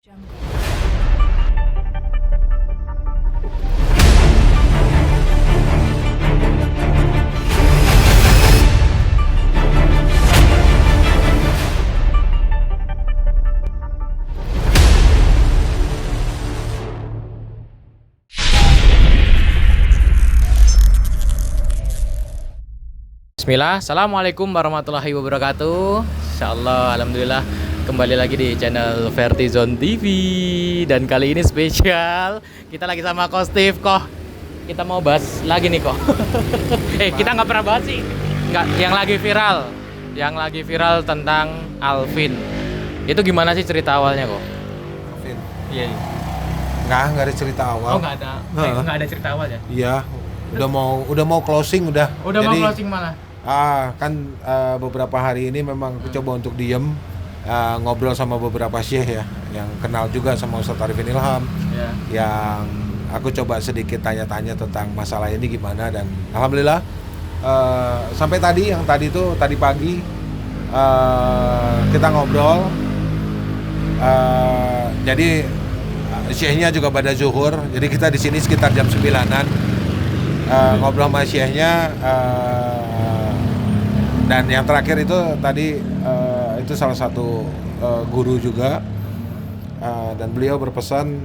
Bismillah, Assalamualaikum warahmatullahi wabarakatuh. Insyaallah, alhamdulillah kembali lagi di channel Vertizon TV. Dan kali ini spesial, kita lagi sama Ko Steve. Kok kita mau bahas lagi nih kok. Kita nggak pernah bahas sih. Nggak, yang lagi viral tentang Alvin. Itu gimana sih cerita awalnya kok? Alvin? Iya. Nggak ada cerita awal. Oh nggak ada, nggak ada cerita awal ya? Iya, udah mau closing udah. Udah Jadi, mau closing malah. Beberapa hari ini memang aku coba untuk diem, ngobrol sama beberapa syekh ya, yang kenal juga sama Ustadz Arifin Ilham, yang aku coba sedikit tanya-tanya tentang masalah ini gimana, dan alhamdulillah sampai tadi pagi kita ngobrol, jadi syekhnya juga pada zuhur, jadi kita di sini sekitar jam 9-an ngobrol sama syekhnya. Dan yang terakhir itu tadi itu salah satu guru juga, dan beliau berpesan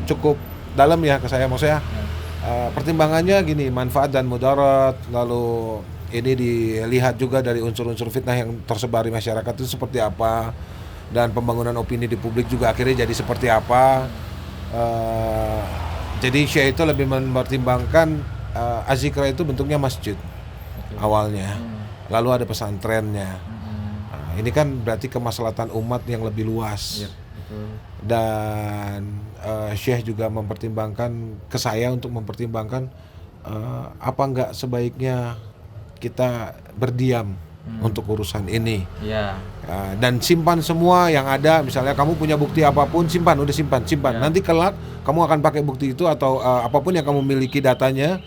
cukup dalam ya ke saya, maksudnya pertimbangannya gini, manfaat dan mudarat, lalu ini dilihat juga dari unsur-unsur fitnah yang tersebar di masyarakat itu seperti apa, dan pembangunan opini di publik juga akhirnya jadi seperti apa. Jadi Syekh itu lebih mempertimbangkan Azikra itu bentuknya masjid awalnya, lalu ada pesantrennya. Nah, ini kan berarti kemaslahatan umat yang lebih luas. Dan Syekh juga mempertimbangkan ke saya untuk mempertimbangkan apa enggak sebaiknya kita berdiam untuk urusan ini. Dan simpan semua yang ada, misalnya kamu punya bukti apapun, simpan. Nanti kelak kamu akan pakai bukti itu atau apapun yang kamu miliki datanya.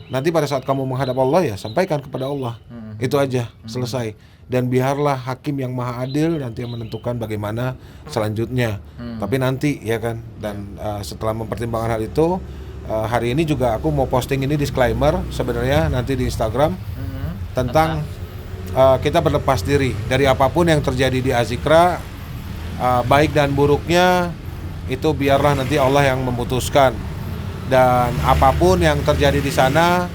Nanti pada saat kamu menghadap Allah ya sampaikan kepada Allah. Itu aja, selesai. Dan biarlah hakim yang maha adil nanti yang menentukan bagaimana selanjutnya. Tapi nanti ya kan. Dan setelah mempertimbangkan hal itu, hari ini juga aku mau posting ini disclaimer sebenarnya nanti di Instagram tentang kita berlepas diri dari apapun yang terjadi di Azikra, baik dan buruknya itu biarlah nanti Allah yang memutuskan. Dan apapun yang terjadi di sana,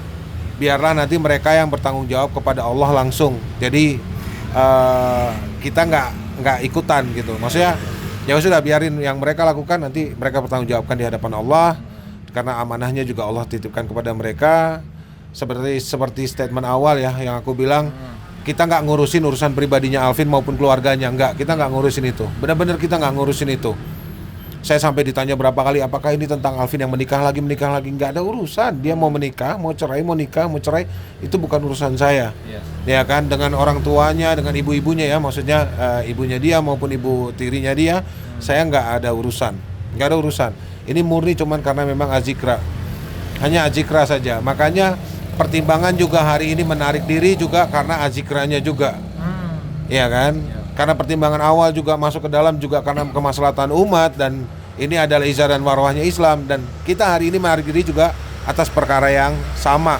biarlah nanti mereka yang bertanggung jawab kepada Allah langsung. Jadi kita nggak ikutan gitu. Maksudnya ya sudah, biarin yang mereka lakukan, nanti mereka bertanggung jawabkan di hadapan Allah. Karena amanahnya juga Allah titipkan kepada mereka. Seperti statement awal ya yang aku bilang, kita nggak ngurusin urusan pribadinya Alvin maupun keluarganya, kita nggak ngurusin itu. Benar-benar kita nggak ngurusin itu. Saya sampai ditanya berapa kali, apakah ini tentang Alvin yang menikah lagi, nggak ada urusan. Dia mau menikah, mau cerai, mau nikah, mau cerai, itu bukan urusan saya. Ya kan, dengan orang tuanya, dengan ibu-ibunya ya, maksudnya ibunya dia maupun ibu tirinya dia, saya nggak ada urusan. Ini murni cuman karena memang Azikra, hanya Azikra saja. Makanya pertimbangan juga hari ini menarik diri juga karena Azikranya juga, ya kan? Karena pertimbangan awal juga masuk ke dalam juga karena kemaslahatan umat, dan ini adalah izah dan marwahnya Islam, dan kita hari ini menarik diri juga atas perkara yang sama,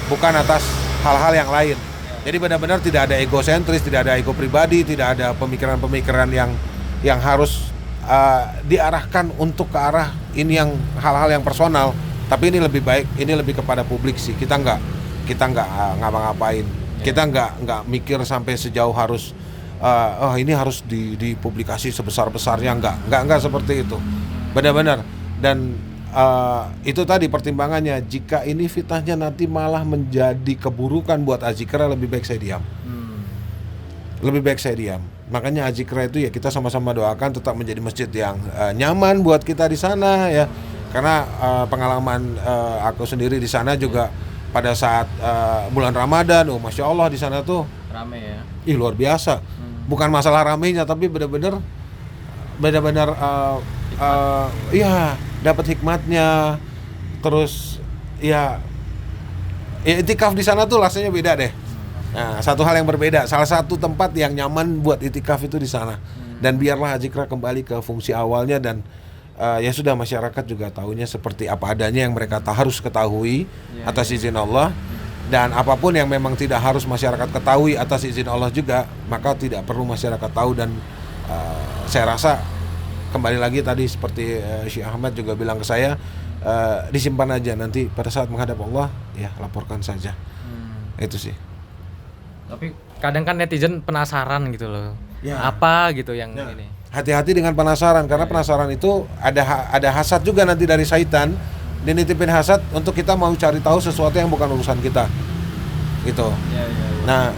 bukan atas hal-hal yang lain. Jadi benar-benar tidak ada egosentris, tidak ada ego pribadi, tidak ada pemikiran-pemikiran yang harus diarahkan untuk ke arah ini, yang hal-hal yang personal. Tapi ini lebih baik, ini lebih kepada publik sih. Kita nggak ngapa-ngapain. Kita nggak mikir sampai sejauh harus ini harus dipublikasi sebesar-besarnya, enggak seperti itu. Benar-benar. Dan itu tadi pertimbangannya, jika ini fitnahnya nanti malah menjadi keburukan buat Azikra, lebih baik saya diam. Makanya Azikra itu ya kita sama-sama doakan tetap menjadi masjid yang nyaman buat kita di sana ya. Karena pengalaman aku sendiri di sana juga pada saat bulan Ramadan, Masya Allah di sana tuh Rame ya. Luar biasa. Bukan masalah ramenya, tapi benar-benar dapat hikmatnya. Terus ya itikaf di sana tuh rasanya beda deh. Nah, satu hal yang berbeda. Salah satu tempat yang nyaman buat itikaf itu di sana. Dan biarlah Azikra kembali ke fungsi awalnya, dan ya sudah, masyarakat juga tahunya seperti apa adanya yang mereka harus ketahui atas izin Allah. Dan apapun yang memang tidak harus masyarakat ketahui atas izin Allah juga, maka tidak perlu masyarakat tahu. Dan saya rasa kembali lagi tadi seperti Syekh Ahmad juga bilang ke saya, disimpan aja, nanti pada saat menghadap Allah ya laporkan saja. Itu sih. Tapi kadang kan netizen penasaran gitu loh. Ya. Apa gitu yang ini. Hati-hati dengan penasaran, karena penasaran itu ada hasad juga nanti dari syaitan. Dinitipin hasad untuk kita mau cari tahu sesuatu yang bukan urusan kita, gitu. Nah,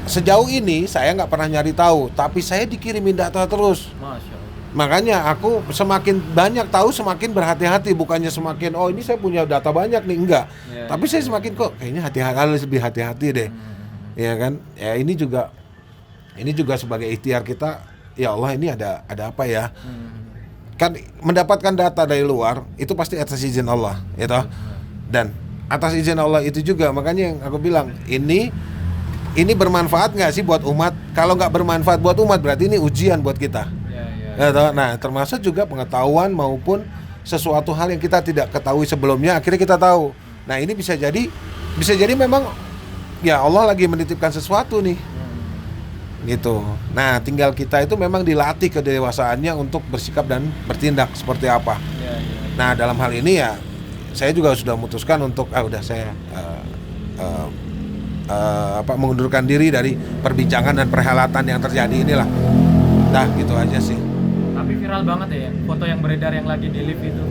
sejauh ini saya nggak pernah nyari tahu, tapi saya dikirimin data terus. Masya Allah. Makanya aku semakin banyak tahu semakin berhati-hati, bukannya semakin oh ini saya punya data banyak nih, enggak. Tapi saya semakin kok kayaknya harus lebih hati-hati deh. Ya kan? Ya ini juga sebagai ikhtiar kita. Ya Allah, ini ada apa ya? Kan mendapatkan data dari luar itu pasti atas izin Allah, ya toh. Dan atas izin Allah itu juga, makanya yang aku bilang ini bermanfaat nggak sih buat umat? Kalau nggak bermanfaat buat umat berarti ini ujian buat kita. Ya toh? Nah, termasuk juga pengetahuan maupun sesuatu hal yang kita tidak ketahui sebelumnya, akhirnya kita tahu. Nah, ini bisa jadi memang ya Allah lagi menitipkan sesuatu nih. Gitu. Nah, tinggal kita itu memang dilatih kedewasaannya untuk bersikap dan bertindak seperti apa. Nah, dalam hal ini ya saya juga sudah memutuskan untuk saya mengundurkan diri dari perbincangan dan perhelatan yang terjadi inilah. Nah, gitu aja sih. Tapi viral banget ya foto yang beredar yang lagi di lift itu.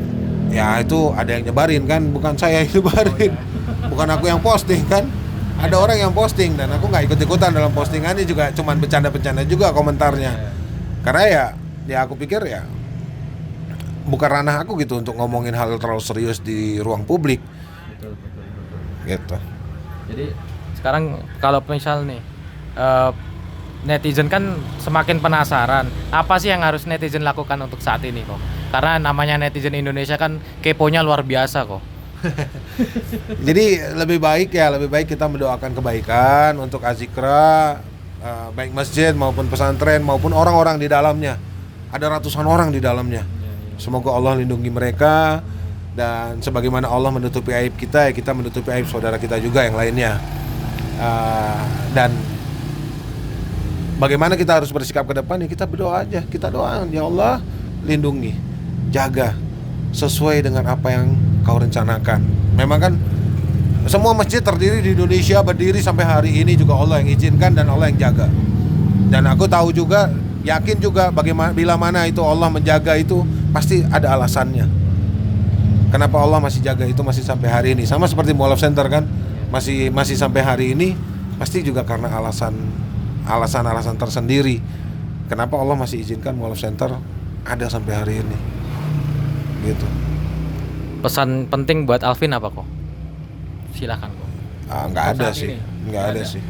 Ya, itu ada yang nyebarin kan, bukan saya yang nyebarin. Bukan aku yang posting kan. Ada orang yang posting dan aku nggak ikut-ikutan dalam postingannya, juga cuman bercanda-bercanda juga komentarnya. Karena ya aku pikir ya bukan ranah aku gitu untuk ngomongin hal terlalu serius di ruang publik. Betul. Gitu. Jadi sekarang kalau misal nih netizen kan semakin penasaran, apa sih yang harus netizen lakukan untuk saat ini kok? Karena namanya netizen Indonesia kan keponya luar biasa kok. Jadi lebih baik kita mendoakan kebaikan untuk Azikra, baik masjid maupun pesantren maupun orang-orang di dalamnya. Ada ratusan orang di dalamnya. Semoga Allah lindungi mereka, dan sebagaimana Allah menutupi aib kita, ya kita menutupi aib saudara kita juga yang lainnya. Dan bagaimana kita harus bersikap ke depan, ya kita berdoa aja, kita doa, ya Allah lindungi, jaga sesuai dengan apa yang kau rencanakan. Memang kan semua masjid terdiri di Indonesia berdiri sampai hari ini juga Allah yang izinkan dan Allah yang jaga. Dan aku tahu juga, yakin juga bagaimana bila mana itu Allah menjaga itu pasti ada alasannya. Kenapa Allah masih jaga itu masih sampai hari ini? Sama seperti Mualaf Center kan, masih sampai hari ini pasti juga karena alasan tersendiri. Kenapa Allah masih izinkan Mualaf Center ada sampai hari ini? Gitu. Pesan penting buat Alvin apa kok? Silakan kok. Nggak ada sih, nggak ada sih.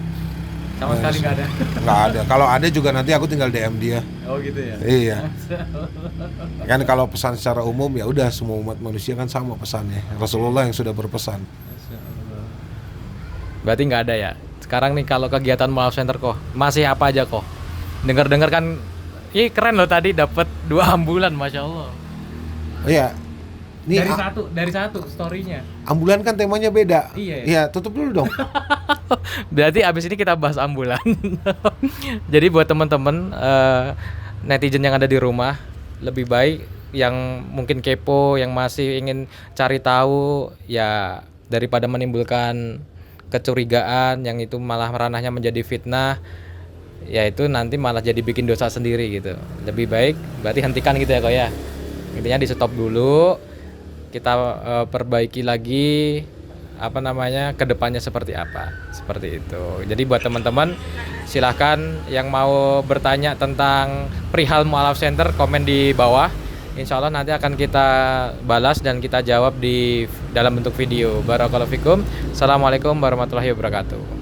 Sama sekali nggak ada. Nggak ada. Kalau ada juga nanti aku tinggal DM dia. Oh gitu ya. Iya. Kan kalau pesan secara umum ya udah, semua umat manusia kan sama pesannya. Rasulullah yang sudah berpesan. Berarti nggak ada ya. Sekarang nih kalau kegiatan Mualaf Center kok masih apa aja kok? Dengar kan, keren loh tadi dapat 2 ambulan, masya Allah. Oh iya. Nih, dari satu story-nya. Ambulan kan temanya beda. Iya, tutup dulu dong. Berarti abis ini kita bahas ambulan. Jadi buat teman-teman netizen yang ada di rumah, lebih baik yang mungkin kepo, yang masih ingin cari tahu, ya daripada menimbulkan kecurigaan yang itu malah ranahnya menjadi fitnah, ya itu nanti malah jadi bikin dosa sendiri gitu. Lebih baik berarti hentikan gitu ya kok ya. Intinya di stop dulu, kita perbaiki lagi kedepannya seperti apa, seperti itu. Jadi buat teman-teman silahkan yang mau bertanya tentang perihal Mualaf Center komen di bawah. Insya Allah nanti akan kita balas dan kita jawab di dalam bentuk video. Barakallahu fikum. Assalamualaikum warahmatullahi wabarakatuh.